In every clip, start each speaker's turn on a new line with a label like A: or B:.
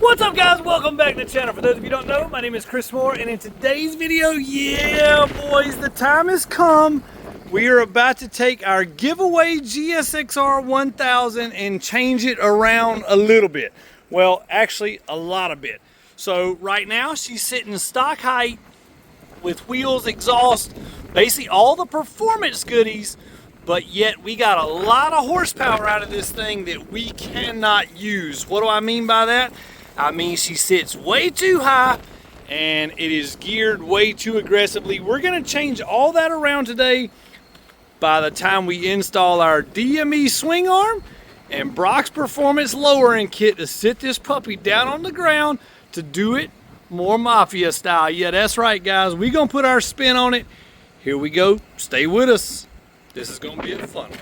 A: What's up, guys? Welcome back to the channel. For those of you who don't know, my name is Chris Moore, and in today's video, yeah boys, the time has come. We are about to take our giveaway GSXR 1000 and change it around a little bit. Well, actually a lot of bit. So right now she's sitting stock height with wheels, exhaust, basically all the performance goodies, but yet we got a lot of horsepower out of this thing that we cannot use. What do I mean by that? I mean, she sits way too high and it is geared way too aggressively. We're gonna change all that around today by the time we install our DME swing arm and Brock's performance lowering kit to sit this puppy down on the ground to do it Moore Mafia style. Yeah, that's right, guys. We're gonna put our spin on it. Here we go. Stay with us. This is gonna be a fun one.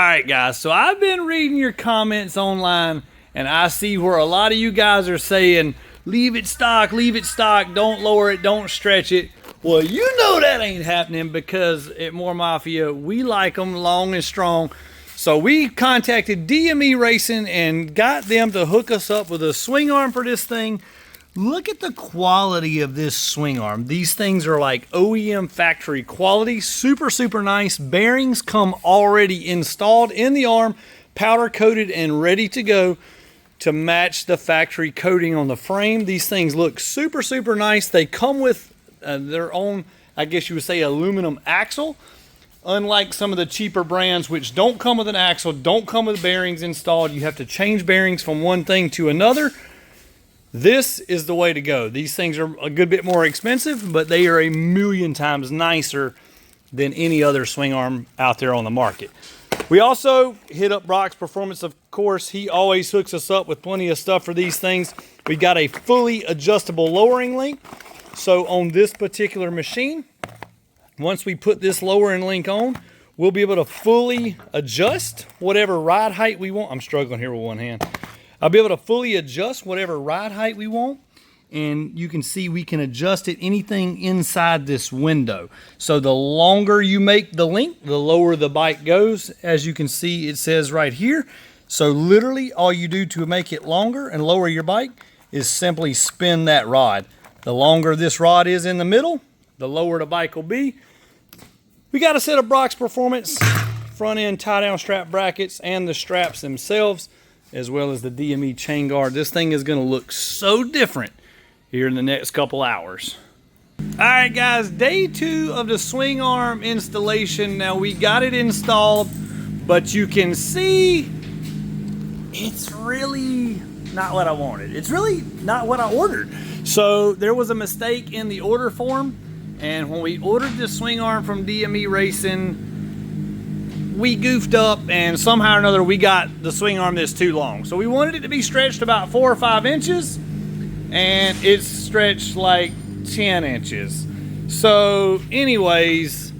A: Alright guys, so I've been reading your comments online and I see where a lot of you guys are saying leave it stock, don't lower it, don't stretch it. Well, you know that ain't happening because at Moore Mafia we like them long and strong. So we contacted DME Racing and got them to hook us up with a swing arm for this thing. Look at the quality of this swing arm. These things are like OEM factory quality, super nice. Bearings come already installed in the arm, powder coated and ready to go to match the factory coating on the frame. These things look super nice. They come with their own, I guess you would say, aluminum axle. Unlike some of the cheaper brands which don't come with an axle, don't come with bearings installed. You have to change bearings from one thing to another. This is the way to go. These things are a good bit more expensive, but they are a million times nicer than any other swing arm out there on the market. We also hit up Brock's Performance, of course. He always hooks us up with plenty of stuff for these things. We got a fully adjustable lowering link. So on this particular machine, once we put this lowering link on, we'll be able to fully adjust whatever ride height we want. I'm struggling here with one hand. I'll be able to fully adjust whatever ride height we want, and you can see we can adjust it anything inside this window. So the longer you make the link, the lower the bike goes. As you can see, it says right here. So literally all you do to make it longer and lower your bike is simply spin that rod. The longer this rod is in the middle, the lower the bike will be. We got a set of Brock's Performance front end tie down strap brackets and the straps themselves, as well as the DME chain guard. This thing is gonna look so different here in the next couple hours. All right guys, day 2 of the swing arm installation. Now we got it installed, but you can see it's really not what I wanted. It's really not what I ordered. So there was a mistake in the order form, and when we ordered the swing arm from DME Racing, we goofed up and somehow or another we got the swing arm that's too long. So we wanted it to be stretched about 4 or 5 inches, and it's stretched like 10 inches. So anyways,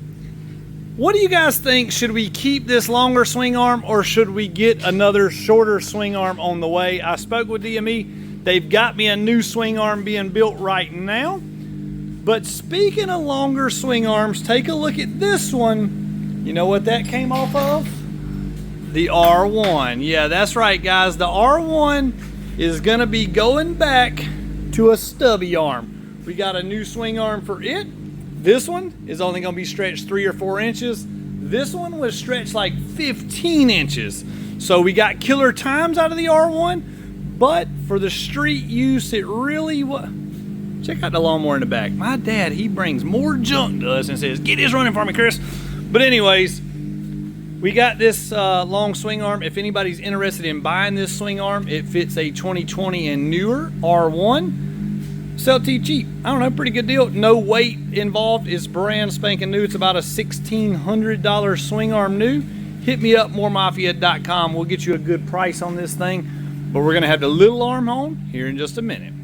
A: what do you guys think? Should we keep this longer swing arm or should we get another shorter swing arm on the way? I spoke with DME. They've got me a new swing arm being built right now. But speaking of longer swing arms, take a look at this one. You know what that came off of? The R1. Yeah, that's right, guys. The R1 is gonna be going back to a stubby arm. We got a new swing arm for it. This one is only gonna be stretched 3 or 4 inches. This one was stretched like 15 inches. So we got killer times out of the R1, but for the street use, it really was. Check out the lawnmower in the back. My dad, he brings more junk to us and says, get this running for me, Chris. But anyways, we got this long swing arm. If anybody's interested in buying this swing arm, it fits a 2020 and newer R1. Sell to you cheap. I don't know, pretty good deal. No weight involved. It's brand spanking new. It's about a $1,600 swing arm new. Hit me up, mooremafia.com. We'll get you a good price on this thing. But we're gonna have the little arm on here in just a minute.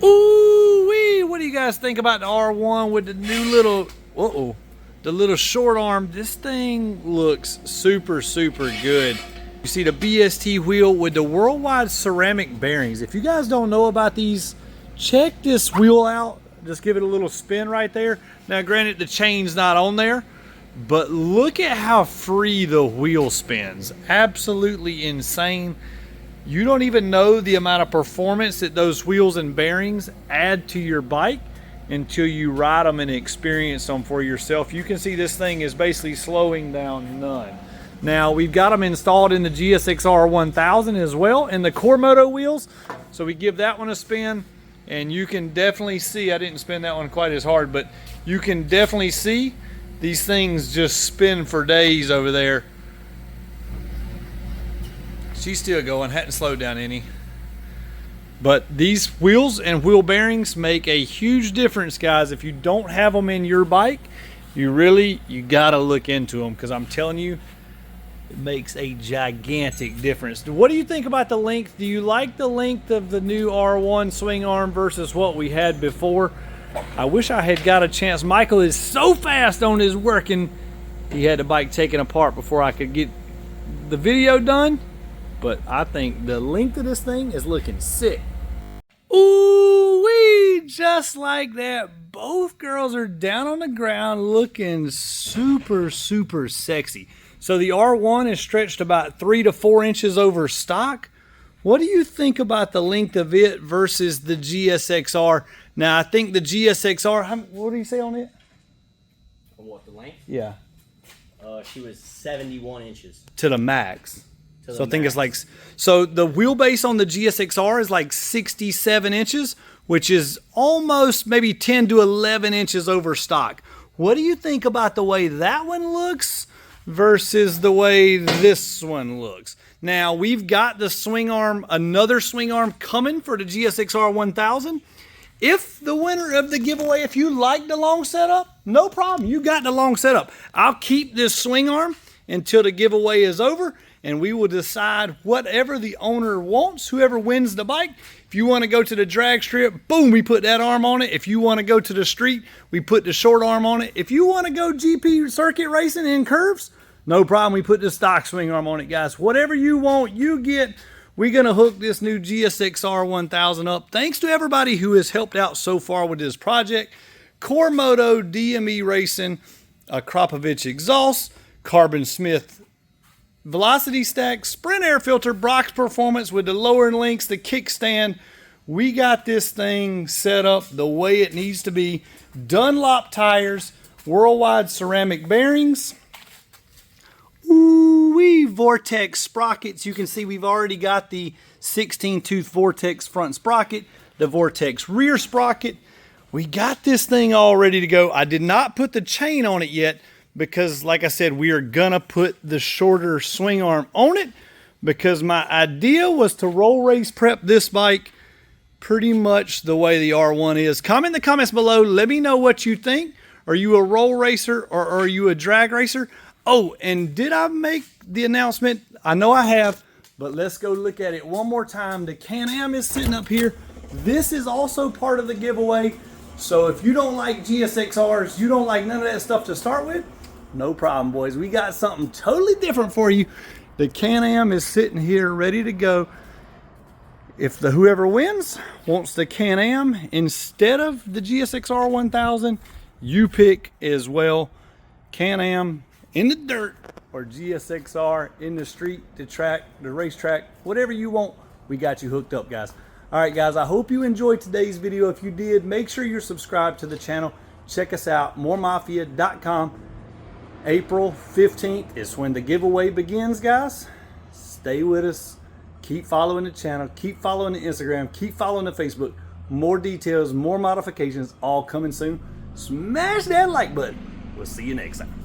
A: Ooh-wee, what do you guys think about the R1 with the new little, the little short arm? This thing looks super, super good. You see the BST wheel with the worldwide ceramic bearings. If you guys don't know about these, check this wheel out. Just give it a little spin right there. Now granted, the chain's not on there, but look at how free the wheel spins. Absolutely insane. You don't even know the amount of performance that those wheels and bearings add to your bike until you ride them and experience them for yourself. You can see this thing is basically slowing down none. Now we've got them installed in the GSXR 1000 as well, in the Core Moto wheels. So we give that one a spin, and you can definitely see, I didn't spin that one quite as hard, but you can definitely see these things just spin for days over there. She's still going, hadn't slowed down any. But these wheels and wheel bearings make a huge difference, guys. If you don't have them in your bike, you gotta look into them, because I'm telling you, it makes a gigantic difference. What do you think about the length? Do you like the length of the new R1 swing arm versus what we had before? I wish I had got a chance. Michael is so fast on his working. He had the bike taken apart before I could get the video done. But I think the length of this thing is looking sick. Ooh-wee, just like that. Both girls are down on the ground looking super, super sexy. So the R1 is stretched about 3 to 4 inches over stock. What do you think about the length of it versus the GSXR? Now, I think the GSXR, what do you say on it?
B: What, the length?
A: Yeah.
B: She was 71 inches.
A: To the max. So I think it's like, so the wheelbase on the GSXR is like 67 inches, which is almost maybe 10 to 11 inches over stock. What do you think about the way that one looks versus the way this one looks? Now, we've got the swing arm, another swing arm coming for the GSXR 1000. If the winner of the giveaway, if you like the long setup, no problem. You got the long setup. I'll keep this swing arm until the giveaway is over, and we will decide whatever the owner wants, whoever wins the bike. If you want to go to the drag strip, boom, we put that arm on it. If you want to go to the street, we put the short arm on it. If you want to go GP circuit racing in curves, no problem, we put the stock swing arm on it, guys. Whatever you want, you get. We're going to hook this new GSXR 1000 up. Thanks to everybody who has helped out so far with this project. Core Moto, DME Racing, Kropovich Exhaust, Carbon Smith Velocity Stack, Sprint Air Filter, Brock's Performance with the lower links, the kickstand. We got this thing set up the way it needs to be. Dunlop tires, worldwide ceramic bearings. Ooh-wee, Vortex sprockets. You can see we've already got the 16-tooth Vortex front sprocket, the Vortex rear sprocket. We got this thing all ready to go. I did not put the chain on it yet, because like I said, we are gonna put the shorter swing arm on it, because my idea was to roll race prep this bike pretty much the way the R1 is. Comment in the comments below, let me know what you think. Are you a roll racer or are you a drag racer? Oh, and did I make the announcement? I know I have, but let's go look at it one more time. The Can-Am is sitting up here. This is also part of the giveaway. So if you don't like GSXRs, you don't like none of that stuff to start with, no problem, boys. We got something totally different for you. The Can-Am is sitting here ready to go. If whoever wins wants the Can-Am instead of the GSXR 1000, you pick as well. Can-Am in the dirt or GSXR in the street, the track, the racetrack, whatever you want, we got you hooked up, guys. All right, guys, I hope you enjoyed today's video. If you did, make sure you're subscribed to the channel. Check us out, mooremafia.com. April 15th is when the giveaway begins, guys. Stay with us. Keep following the channel. Keep following the Instagram. Keep following the Facebook. More details, more modifications, all coming soon. Smash that like button. We'll see you next time.